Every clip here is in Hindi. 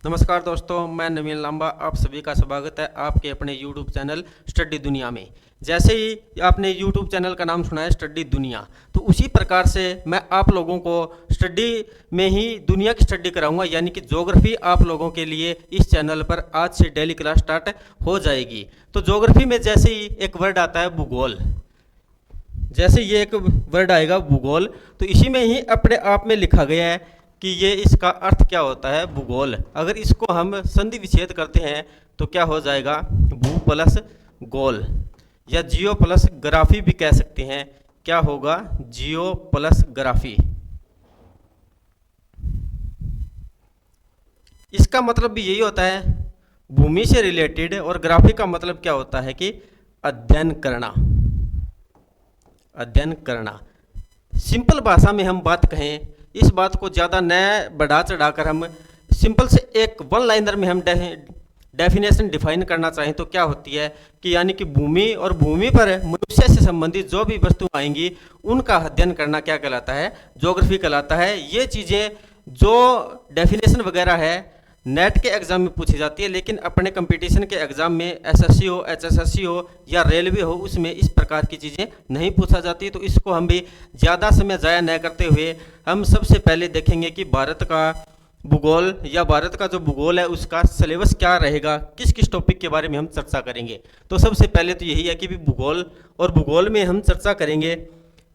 नमस्कार दोस्तों, मैं नवीन लांबा। आप सभी का स्वागत है आपके अपने YouTube चैनल स्टडी दुनिया में। जैसे ही आपने YouTube चैनल का नाम सुना है स्टडी दुनिया, तो उसी प्रकार से मैं आप लोगों को स्टडी में ही दुनिया की स्टडी कराऊंगा, यानी कि ज्योग्राफी आप लोगों के लिए इस चैनल पर आज से डेली क्लास स्टार्ट हो जाएगी। तो ज्योग्राफी में जैसे ही एक वर्ड आता है भूगोल, जैसे ये एक वर्ड आएगा भूगोल, तो इसी में ही अपने आप में लिखा गया है कि ये इसका अर्थ क्या होता है भूगोल। अगर इसको हम संधि विच्छेद करते हैं तो क्या हो जाएगा, भू प्लस गोल, या जियो प्लस ग्राफी भी कह सकते हैं। क्या होगा, जियो प्लस ग्राफी। इसका मतलब भी यही होता है, भूमि से रिलेटेड, और ग्राफी का मतलब क्या होता है कि अध्ययन करना, अध्ययन करना। सिंपल भाषा में हम बात कहें, इस बात को ज़्यादा न बढ़ा चढ़ाकर हम सिंपल से एक वन लाइनर में हम डेफिनेशन डिफाइन करना चाहें तो क्या होती है कि यानी कि भूमि और भूमि पर मनुष्य से संबंधित जो भी वस्तु आएंगी उनका अध्ययन करना क्या कहलाता है, ज्योग्राफी कहलाता है। ये चीज़ें जो डेफिनेशन वगैरह है नेट के एग्ज़ाम में पूछी जाती है, लेकिन अपने कंपटीशन के एग्ज़ाम में एसएससी हो, एचएसएससी हो या रेलवे हो, उसमें इस प्रकार की चीज़ें नहीं पूछा जाती। तो इसको हम भी ज़्यादा समय ज़ाया न करते हुए हम सबसे पहले देखेंगे कि भारत का भूगोल या भारत का जो भूगोल है उसका सिलेबस क्या रहेगा, किस किस टॉपिक के बारे में हम चर्चा करेंगे। तो सबसे पहले तो यही है कि भी भूगोल, और भूगोल में हम चर्चा करेंगे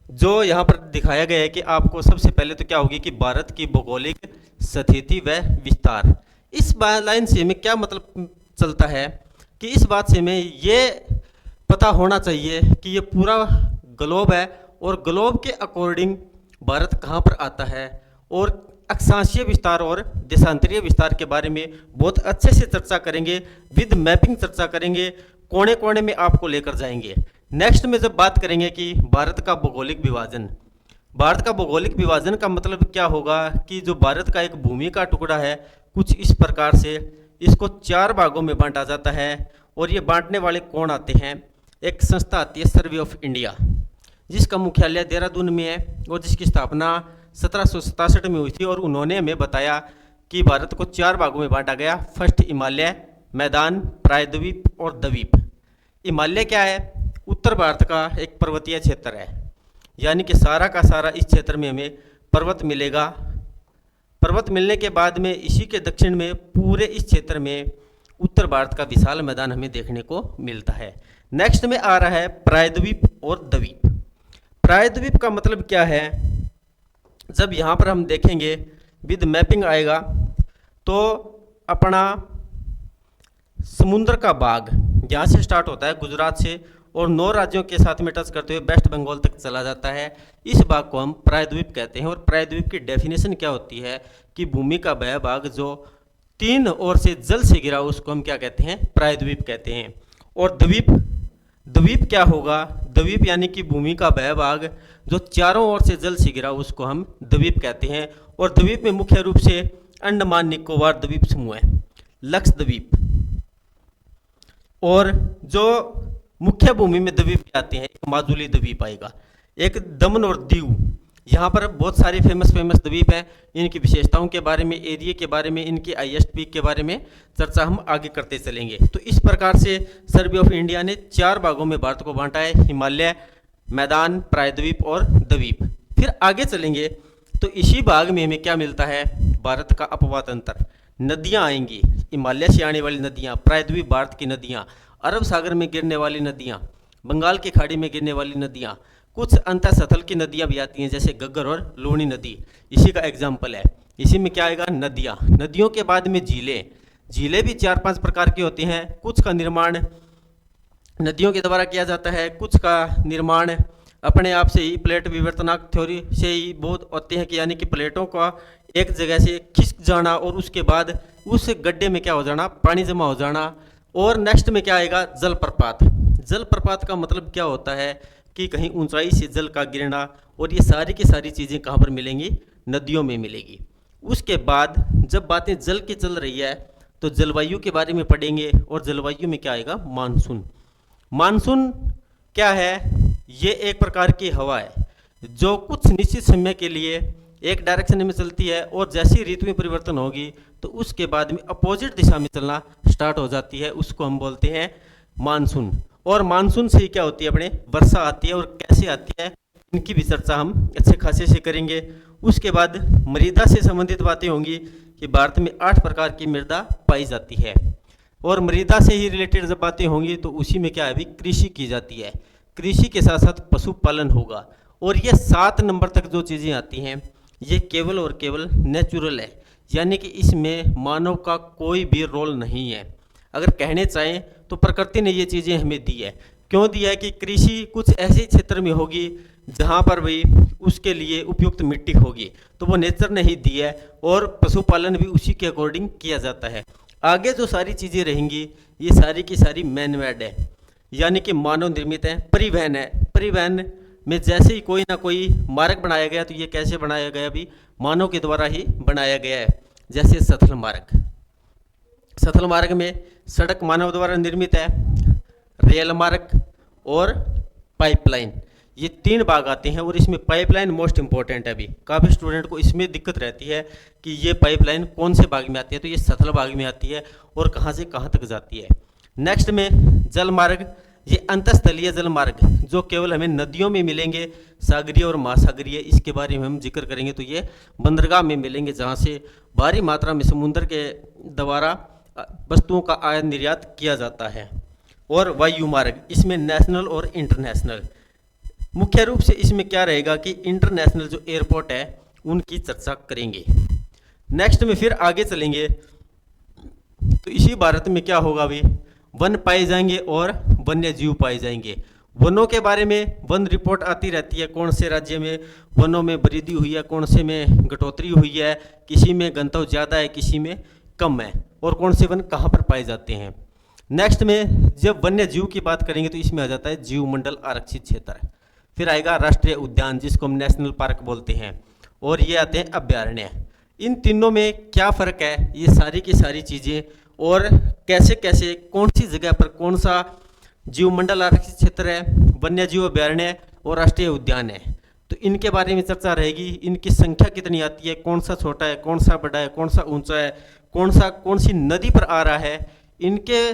जो यहाँ पर दिखाया गया है कि आपको सबसे पहले तो क्या होगी कि भारत की भौगोलिक स्थिति व विस्तार। इस लाइन से हमें क्या मतलब चलता है कि इस बात से हमें ये पता होना चाहिए कि ये पूरा ग्लोब है और ग्लोब के अकॉर्डिंग भारत कहाँ पर आता है, और अक्षांशीय विस्तार और देशांतरीय विस्तार के बारे में बहुत अच्छे से चर्चा करेंगे, विद मैपिंग चर्चा करेंगे, कोने कोने में आपको लेकर जाएंगे। नेक्स्ट में जब बात करेंगे कि भारत का भौगोलिक विभाजन, भारत का भौगोलिक विभाजन का मतलब क्या होगा कि जो भारत का एक भूमि का टुकड़ा है, कुछ इस प्रकार से इसको 4 भागों में बांटा जाता है। और ये बांटने वाले कौन आते हैं, एक संस्था आती है सर्वे ऑफ इंडिया, जिसका मुख्यालय देहरादून में है और जिसकी स्थापना 1767 में हुई थी। और उन्होंने हमें बताया कि भारत को 4 भागों में बांटा गया। फर्स्ट हिमालय, मैदान, प्रायद्वीप और द्वीप। हिमालय क्या है, उत्तर भारत का एक पर्वतीय क्षेत्र है, यानी कि सारा का सारा इस क्षेत्र में हमें पर्वत मिलेगा। पर्वत मिलने के बाद में इसी के दक्षिण में पूरे इस क्षेत्र में उत्तर भारत का विशाल मैदान हमें देखने को मिलता है। नेक्स्ट में आ रहा है प्रायद्वीप और द्वीप। प्रायद्वीप का मतलब क्या है, जब यहाँ पर हम देखेंगे विद मैपिंग आएगा तो अपना समुद्र का भाग यहाँ से स्टार्ट होता है गुजरात से, और 9 राज्यों के साथ में टच करते हुए वेस्ट बंगाल तक चला जाता है। इस भाग को हम प्रायद्वीप कहते हैं। और प्रायद्वीप की डेफिनेशन क्या होती है कि भूमि का वह भाग जो 3 ओर से जल से घिरा उसको हम क्या कहते हैं, प्रायद्वीप कहते हैं। और द्वीप, द्वीप क्या होगा, द्वीप यानी कि भूमि का वह भाग जो चारों ओर से जल से घिरा उसको हम द्वीप कहते हैं। और द्वीप में मुख्य रूप से अंडमान निकोबार द्वीप समूह है, लक्षद्वीप, और जो मुख्य भूमि में द्वीप आते हैं, एक माजुली द्वीप आएगा, एक दमन और दीव। यहाँ पर बहुत सारे फेमस द्वीप हैं। इनकी विशेषताओं के बारे में, एरिया के बारे में, इनकी हाईएस्ट पीक के बारे में चर्चा हम आगे करते चलेंगे। तो इस प्रकार से सर्वे ऑफ इंडिया ने 4 भागों में भारत को बांटा है, हिमालय, मैदान, प्रायद्वीप और द्वीप। फिर आगे चलेंगे तो इसी भाग में हमें क्या मिलता है, भारत का अपवाद अंतर। नदियाँ आएंगी, हिमालय से आने वाली नदियाँ, प्रायद्वीप भारत की नदियाँ, अरब सागर में गिरने वाली नदियाँ, बंगाल की खाड़ी में गिरने वाली नदियाँ, कुछ अंतर सतल की नदियाँ भी आती हैं जैसे घग्गर और लूनी नदी, इसी का एग्जाम्पल है। इसी में क्या आएगा, नदियाँ। नदियों के बाद में झीलें, झीलें भी 4-5 प्रकार की होती हैं। कुछ का निर्माण नदियों के द्वारा किया जाता है, कुछ का निर्माण अपने आप से ही प्लेट विवर्तनाक थ्योरी से ही बहुत होते हैं कि यानी कि प्लेटों का एक जगह से खिसक जाना और उसके बाद उस गड्ढे में क्या हो जाना, पानी जमा हो जाना। और नेक्स्ट में क्या आएगा, जलप्रपात। जलप्रपात का मतलब क्या होता है कि कहीं ऊंचाई से जल का गिरना, और ये सारी की सारी चीज़ें कहाँ पर मिलेंगी, नदियों में मिलेगी। उसके बाद जब बातें जल की चल रही है तो जलवायु के बारे में पढ़ेंगे, और जलवायु में क्या आएगा, मानसून। मानसून क्या है, ये एक प्रकार की हवा है जो कुछ निश्चित समय के लिए एक डायरेक्शन में चलती है और जैसे ही ऋतु में परिवर्तन होगी तो उसके बाद में अपोजिट दिशा में चलना स्टार्ट हो जाती है, उसको हम बोलते हैं मानसून। और मानसून से ही क्या होती है, अपने वर्षा आती है, और कैसे आती है इनकी भी चर्चा हम अच्छे खासे से करेंगे। उसके बाद मृदा से संबंधित बातें होंगी कि भारत में 8 प्रकार की मृदा पाई जाती है, और मृदा से ही रिलेटेड जब बातें होंगी तो उसी में क्या है अभी कृषि की जाती है, कृषि के साथ साथ पशुपालन होगा। और ये 7 नंबर तक जो चीज़ें आती हैं ये केवल और केवल नेचुरल है, यानी कि इसमें मानव का कोई भी रोल नहीं है। अगर कहने चाहें तो प्रकृति ने ये चीज़ें हमें दी है। क्यों दी है कि कृषि कुछ ऐसे क्षेत्र में होगी जहाँ पर भी उसके लिए उपयुक्त मिट्टी होगी, तो वो नेचर ने ही दी है, और पशुपालन भी उसी के अकॉर्डिंग किया जाता है। आगे जो सारी चीज़ें रहेंगी ये सारी की सारी मैन मेड है, यानी कि मानव निर्मित है। परिवहन है, परिवहन में जैसे ही कोई ना कोई मार्ग बनाया गया तो ये कैसे बनाया गया, भी मानव के द्वारा ही बनाया गया है। जैसे सतल मार्ग, सतल मार्ग में सड़क मानव द्वारा निर्मित है, रेल मार्ग और पाइपलाइन, ये 3 भाग आते हैं, और इसमें पाइपलाइन मोस्ट इंपॉर्टेंट है। अभी काफ़ी स्टूडेंट को इसमें दिक्कत रहती है कि ये पाइपलाइन कौन से भाग में आती है, तो ये सतल भाग में आती है और कहाँ से कहाँ तक जाती है। नेक्स्ट में जल मार्ग, ये अंतस्थलीय जल मार्ग जो केवल हमें नदियों में मिलेंगे, सागरीय और महासागरीय, इसके बारे में हम जिक्र करेंगे। तो ये बंदरगाह में मिलेंगे जहाँ से भारी मात्रा में समुद्र के द्वारा वस्तुओं का आयात निर्यात किया जाता है। और वायु मार्ग, इसमें नेशनल और इंटरनेशनल, मुख्य रूप से इसमें क्या रहेगा कि इंटरनेशनल जो एयरपोर्ट है उनकी चर्चा करेंगे। नेक्स्ट में फिर आगे चलेंगे तो इसी भारत में क्या होगा, भी वन पाए जाएंगे और वन्य जीव पाए जाएंगे। वनों के बारे में वन रिपोर्ट आती रहती है, कौन से राज्य में वनों में वृद्धि हुई है, कौन से में घटोतरी हुई है, किसी में घनत्व ज़्यादा है, किसी में कम है, और कौन से वन कहाँ पर पाए जाते हैं। नेक्स्ट में जब वन्य जीव की बात करेंगे तो इसमें आ जाता है जीव मंडल आरक्षित क्षेत्र, फिर आएगा राष्ट्रीय उद्यान जिसको हम नेशनल पार्क बोलते हैं, और ये आते हैं अभ्यारण्य। इन तीनों में क्या फ़र्क है, ये सारी की सारी चीज़ें, और कैसे कैसे कौन सी जगह पर कौन सा जीव मंडल आरक्षित क्षेत्र है, वन्य जीव अभ्यारण्य और राष्ट्रीय उद्यान है, तो इनके बारे में चर्चा रहेगी। इनकी संख्या कितनी आती है, कौन सा छोटा है, कौन सा बड़ा है, कौन सा ऊंचा है, कौन सी नदी पर आ रहा है, इनके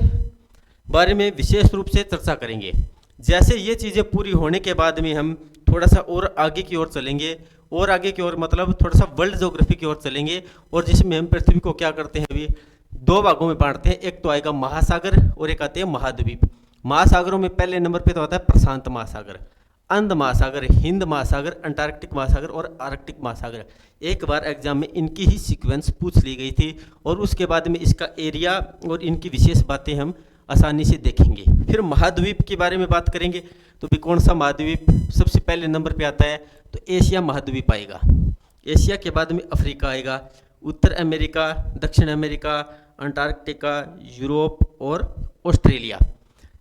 बारे में विशेष रूप से चर्चा करेंगे। जैसे ये चीज़ें पूरी होने के बाद में हम थोड़ा सा और आगे की ओर चलेंगे, और आगे की ओर मतलब थोड़ा सा वर्ल्ड ज्योग्राफी की ओर चलेंगे, और जिसमें हम पृथ्वी को क्या करते हैं अभी 2 भागों में बांटते हैं। एक तो आएगा महासागर और एक आते हैं महाद्वीप। महासागरों में पहले नंबर पे तो आता है प्रशांत महासागर, अंध महासागर, हिंद महासागर, अंटार्कटिक महासागर और आर्कटिक महासागर। एक बार एग्जाम में इनकी ही सीक्वेंस पूछ ली गई थी, और उसके बाद में इसका एरिया और इनकी विशेष बातें हम आसानी से देखेंगे। फिर महाद्वीप के बारे में बात करेंगे, तो भी कौन सा महाद्वीप सबसे पहले नंबर पे आता है, तो एशिया महाद्वीप आएगा। एशिया के बाद में अफ्रीका आएगा, उत्तर अमेरिका, दक्षिण अमेरिका, अंटार्कटिका, यूरोप और ऑस्ट्रेलिया।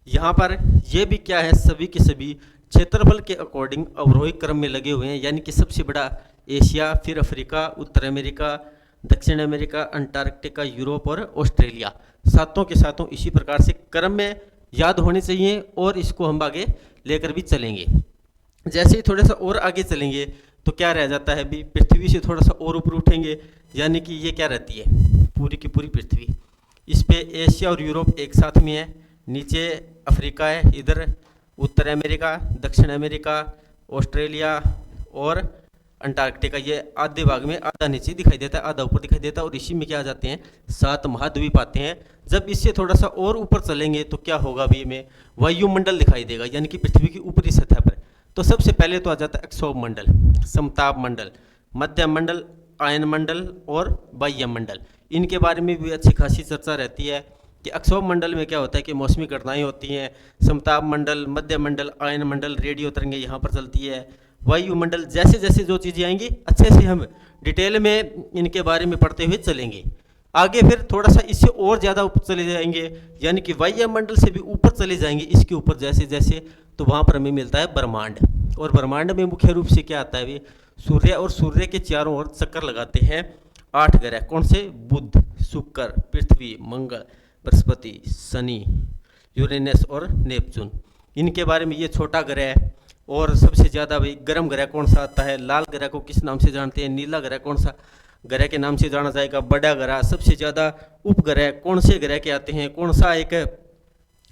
यहाँ पर ये भी क्या है, सभी के सभी क्षेत्रफल के अकॉर्डिंग अवरोही क्रम में लगे हुए हैं, यानी कि सबसे बड़ा एशिया, फिर अफ्रीका, उत्तर अमेरिका, दक्षिण अमेरिका, अंटार्कटिका, यूरोप और ऑस्ट्रेलिया, सातों के सातों इसी प्रकार से क्रम में याद होने चाहिए, और इसको हम आगे लेकर भी चलेंगे। जैसे ही थोड़ा सा और आगे चलेंगे तो क्या रह जाता है, भी पृथ्वी से थोड़ा सा और ऊपर उठेंगे, यानी कि ये क्या रहती है पूरी की पूरी पृथ्वी, इस पे एशिया और यूरोप एक साथ में है, नीचे अफ्रीका है, इधर उत्तर अमेरिका, दक्षिण अमेरिका, ऑस्ट्रेलिया और अंटार्कटिका, ये आधे भाग में आधा नीचे दिखाई देता है, आधा ऊपर दिखाई देता है, और इसी में क्या आ जाते हैं 7 महाद्वीप आते हैं। जब इससे थोड़ा सा और ऊपर चलेंगे तो क्या होगा, भी में वायुमंडल दिखाई देगा, यानी कि पृथ्वी की ऊपरी सतह पर। तो सबसे पहले तो आ जाता है अक्षोभ मंडल, समताप मंडल, मध्य मंडल, आयन मंडल और बाह्य मंडल। इनके बारे में भी अच्छी खासी चर्चा रहती है कि अक्षोभ मंडल में क्या होता है कि मौसमी घटनाएं होती हैं, समताप मंडल, मध्य मंडल, आयन मंडल, रेडियो तरंगें यहाँ पर चलती है, वायुमंडल, जैसे जैसे जो चीज़ें आएंगी अच्छे से हम डिटेल में इनके बारे में पढ़ते हुए चलेंगे। आगे फिर थोड़ा सा इससे और ज़्यादा ऊपर चले जाएंगे, यानी कि वायुमंडल से भी ऊपर चले जाएंगे इसके ऊपर जैसे जैसे, तो वहाँ पर हमें मिलता है ब्रह्मांड। और ब्रह्मांड में मुख्य रूप से क्या आता है, भी सूर्य, और सूर्य के चारों ओर चक्कर लगाते हैं 8 ग्रह, कौन से, बुध, शुक्र, पृथ्वी, मंगल, बृहस्पति, शनि, यूरेनस और नेपच्यून। इनके बारे में ये छोटा ग्रह है, और सबसे ज़्यादा भाई गर्म ग्रह कौन सा आता है, लाल ग्रह को किस नाम से जानते हैं, नीला ग्रह कौन सा ग्रह के नाम से जाना जाएगा, बड़ा ग्रह, सबसे ज़्यादा उपग्रह कौन से ग्रह के आते हैं, कौन सा एक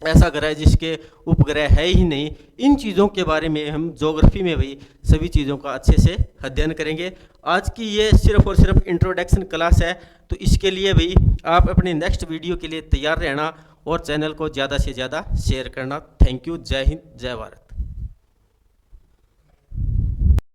ऐसा ग्रह जिसके उपग्रह है ही नहीं। इन चीज़ों के बारे में हम ज्योग्राफी में भाई सभी चीज़ों का अच्छे से अध्ययन करेंगे। आज की ये सिर्फ और सिर्फ इंट्रोडक्शन क्लास है, तो इसके लिए भाई आप अपने नेक्स्ट वीडियो के लिए तैयार रहना और चैनल को ज़्यादा से ज़्यादा शेयर करना। Thank you. जय हिंद, जय भारत।